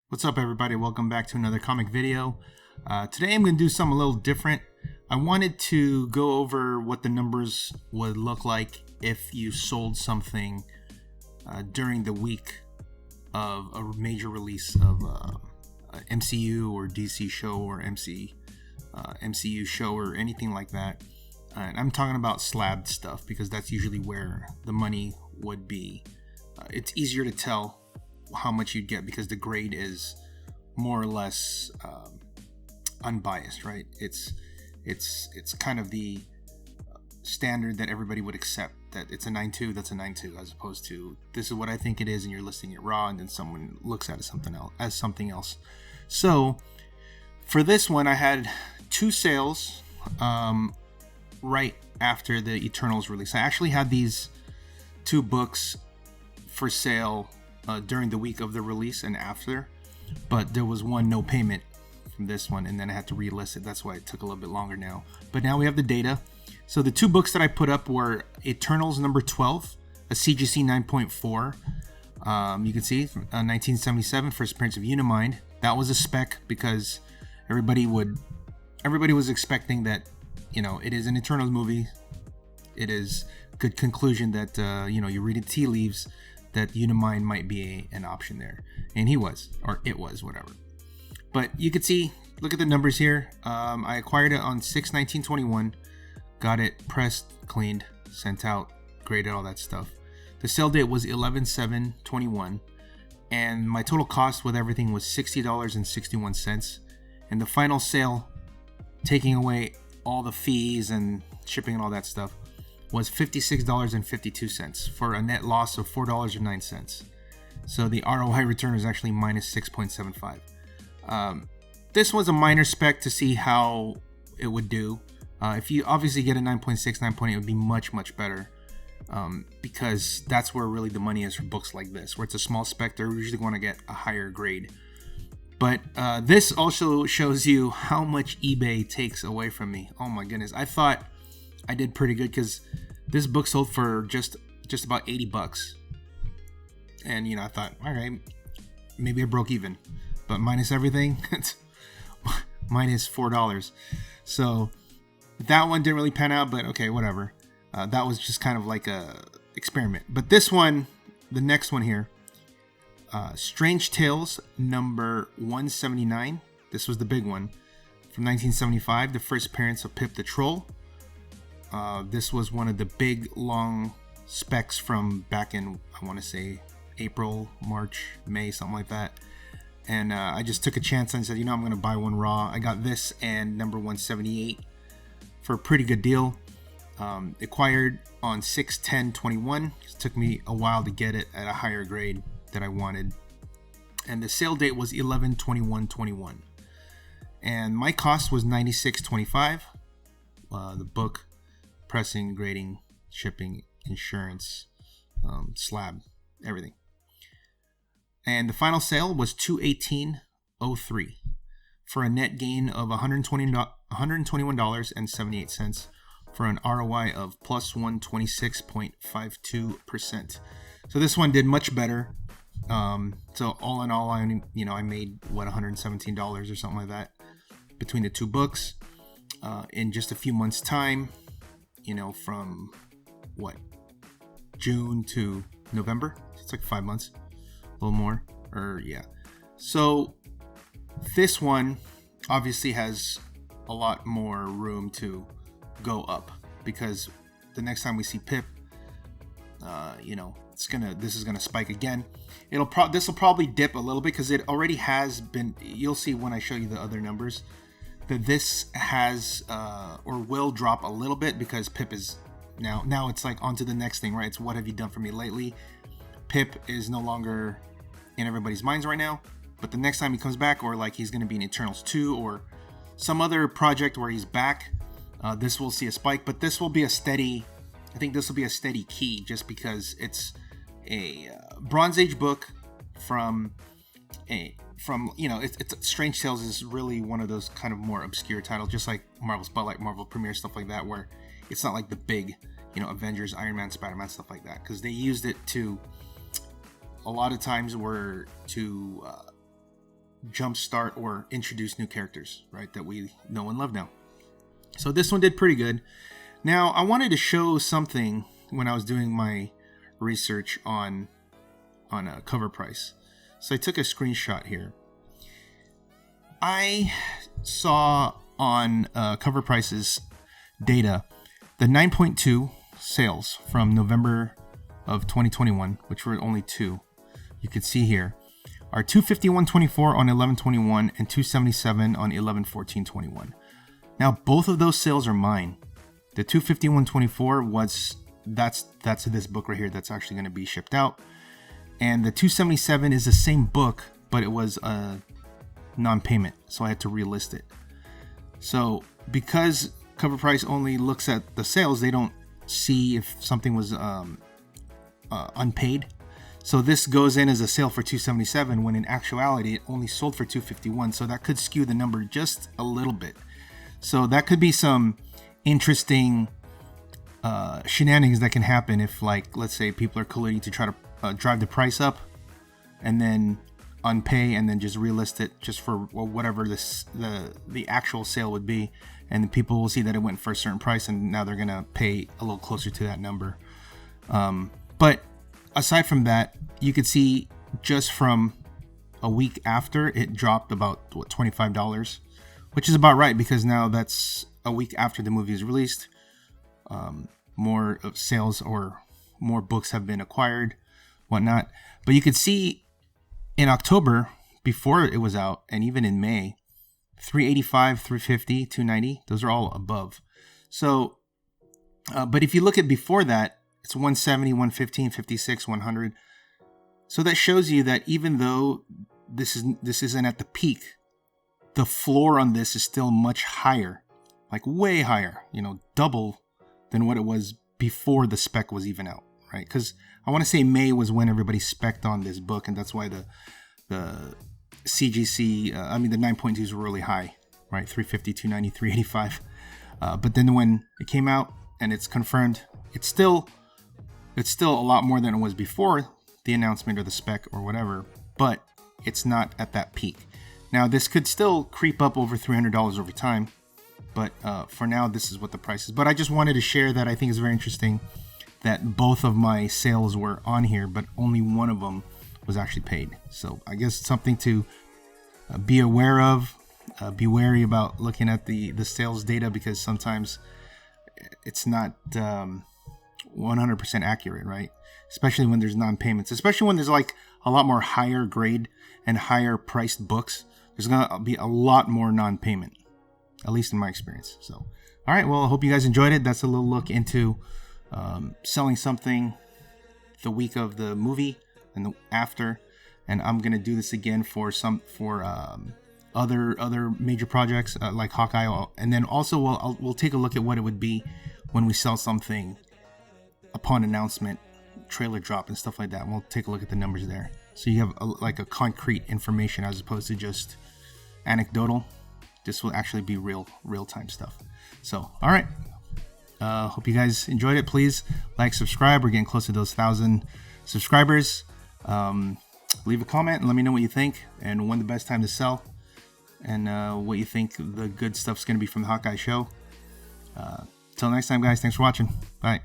What's up, everybody? Welcome back to another comic video. Today I'm going to do something a little different. I wanted to go over what the numbers would look like if you sold something during the week of a major release of MCU or DC show or MCU show or anything like that. And I'm talking about slabbed stuff because that's usually where the money would be. It's easier to tell how much you'd get because the grade is more or less unbiased, right? It's kind of the standard that everybody would accept, that it's a 9.2, that's a 9.2, as opposed to this is what I think it is and you're listing it raw and then someone looks at it something else. So for this one I had two sales right after the Eternals release. I actually had these two books for sale during the week of the release and after, but there was one no payment from this one and then I had to relist it. That's why it took a little bit longer now, but now we have the data. So the two books that I put up were Eternals number 12, a CGC 9.4. You can see 1977, first appearance of Unimind. That was a spec because everybody was expecting that, you know, it is an Eternals movie. It is good conclusion that you read the tea leaves that Unimind might be an option there, and he was, or it was, whatever. But you can see, look at the numbers here. I acquired it on 6/19/21, got it pressed, cleaned, sent out, graded, all that stuff. The sale date was 11/7/21, and my total cost with everything was $60.61, and the final sale, taking away all the fees and shipping and all that stuff, was $56.52 for a net loss of $4.09. So the ROI return was actually minus 6.75. This was a minor spec to see how it would do. If you obviously get a 9.6, 9.8, it would be much, much better. Because that's where really the money is for books like this, where it's a small spec, they're usually going to get a higher grade. But this also shows you how much eBay takes away from me. Oh my goodness. I thought I did pretty good because this book sold for just about $80. And, I thought, all right, maybe I broke even. But minus everything, it's minus $4. So that one didn't really pan out, but okay, whatever. That was just kind of like a experiment. But this one, the next one here, Strange Tales number 179. This was the big one from 1975, the first appearance of Pip the Troll. This was one of the big long specs from back in, I want to say, April, March, May, something like that. And I just took a chance and said, I'm going to buy one raw. I got this and number 178 for a pretty good deal. Acquired on 6/10/21. It took me a while to get it at a higher grade that I wanted. And the sale date was 11/21/21. And my cost was $96.25. The book, pressing, grading, shipping, insurance, slab, everything. And the final sale was $218.03 for a net gain of $121.78 for an ROI of plus 126.52%. So this one did much better. So all in all, I made $117 or something like that between the two books in just a few months' time. From June to November. It's like 5 months, a little more, or yeah. So this one obviously has a lot more room to go up because the next time we see Pip, this is gonna spike again. This will probably dip a little bit because it already has been. You'll see when I show you the other numbers that this has or will drop a little bit because Pip is now it's like on to the next thing, right? It's what have you done for me lately? Pip is no longer in everybody's minds right now, but the next time he comes back, or like he's going to be in Eternals 2 or some other project where he's back, this will see a spike, but this will be a steady, I think this will be a steady key just because it's a Bronze Age book from Strange Tales is really one of those kind of more obscure titles, just like Marvel Spotlight, Marvel Premiere, stuff like that, where it's not like the big, Avengers, Iron Man, Spider-Man, stuff like that, because they used it to, a lot of times were to jumpstart or introduce new characters, right, that we know and love now. So this one did pretty good. Now, I wanted to show something when I was doing my research on a cover price. So I took a screenshot here. I saw on Cover Price's data the 9.2 sales from November of 2021, which were only 2. You can see here are 251.24 on 11/21 and 277 on 11/14/21. Now both of those sales are mine. The 251.24 was that's this book right here that's actually going to be shipped out, and the 277 is the same book, but it was a non-payment, so I had to relist it. So because Cover Price only looks at the sales, they don't see if something was unpaid. So this goes in as a sale for 277 when in actuality it only sold for 251. So that could skew the number just a little bit. So that could be some interesting shenanigans that can happen if, like, let's say people are colluding to try to drive the price up and then unpay and then just relist it just for whatever the actual sale would be, and people will see that it went for a certain price and now they're gonna pay a little closer to that number. But aside from that, you could see just from a week after, it dropped about $25, which is about right because now that's a week after the movie is released. More of sales or more books have been acquired, whatnot. But you could see in October, before it was out, and even in May, 385, 350, 290, those are all above. So, but if you look at before that, it's 170, 115, 56, 100. So that shows you that even though this isn't at the peak, the floor on this is still much higher, like way higher, double than what it was before the spec was even out, right? Because I want to say May was when everybody spec'd on this book, and that's why the CGC, the 9.2s were really high, right? 350, 290, 385. But then when it came out and it's confirmed, it's still a lot more than it was before the announcement or the spec or whatever, but it's not at that peak. Now, this could still creep up over $300 over time, but for now, this is what the price is. But I just wanted to share that. I think it's very interesting that both of my sales were on here, but only one of them was actually paid. So I guess it's something to be aware of, be wary about looking at the sales data, because sometimes it's not 100% accurate, right? Especially when there's non-payments, especially when there's like a lot more higher grade and higher priced books. There's going to be a lot more non-payment, at least in my experience. So, all right, well, I hope you guys enjoyed it. That's a little look into selling something the week of the movie and the after. And I'm going to do this again for other major projects like Hawkeye. And then also we'll take a look at what it would be when we sell something upon announcement, trailer drop and stuff like that. And we'll take a look at the numbers there. So you have a concrete information as opposed to just anecdotal. This will actually be real-time stuff. So, all right. Hope you guys enjoyed it. Please like, subscribe. We're getting close to those 1,000 subscribers. Leave a comment and let me know what you think and when the best time to sell and what you think the good stuff's going to be from the Hawkeye show. Till next time, guys. Thanks for watching. Bye.